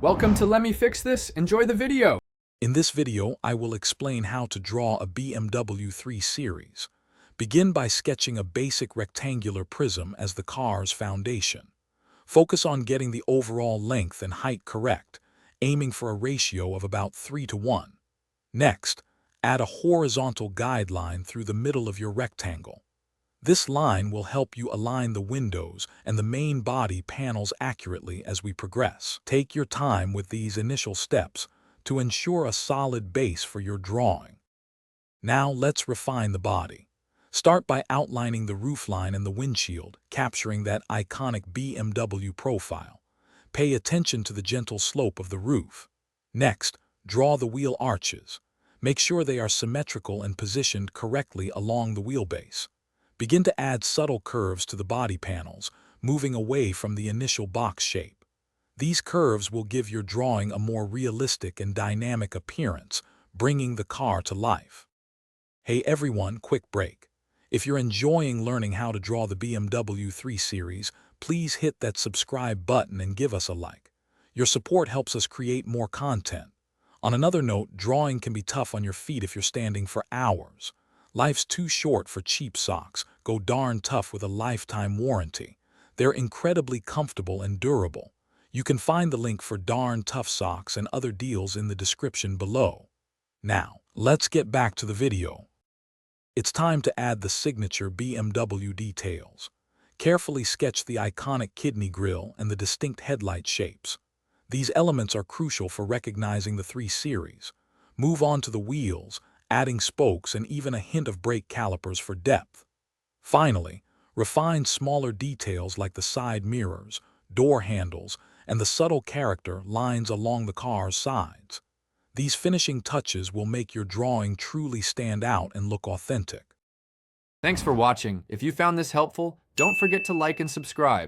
Welcome to Let Me Fix This. Enjoy the video. In this video, I will explain how to draw a BMW 3 Series. Begin by sketching a basic rectangular prism as the car's foundation. Focus on getting the overall length and height correct, aiming for a ratio of about 3:1. Next, add a horizontal guideline through the middle of your rectangle. This line will help you align the windows and the main body panels accurately as we progress. Take your time with these initial steps to ensure a solid base for your drawing. Now let's refine the body. Start by outlining the roofline and the windshield, capturing that iconic BMW profile. Pay attention to the gentle slope of the roof. Next, draw the wheel arches. Make sure they are symmetrical and positioned correctly along the wheelbase. Begin to add subtle curves to the body panels, moving away from the initial box shape. These curves will give your drawing a more realistic and dynamic appearance, bringing the car to life. Hey everyone, quick break. If you're enjoying learning how to draw the BMW 3 Series, please hit that subscribe button and give us a like. Your support helps us create more content. On another note, drawing can be tough on your feet if you're standing for hours. Life's too short for cheap socks. Go darn tough with a lifetime warranty. They're incredibly comfortable and durable. You can find the link for darn tough socks and other deals in the description below. Now, let's get back to the video. It's time to add the signature BMW details. Carefully sketch the iconic kidney grille and the distinct headlight shapes. These elements are crucial for recognizing the 3 Series. Move on to the wheels, adding spokes and even a hint of brake calipers for depth. Finally, refine smaller details like the side mirrors, door handles, and the subtle character lines along the car's sides. These finishing touches will make your drawing truly stand out and look authentic. Thanks for watching. If you found this helpful, don't forget to like and subscribe.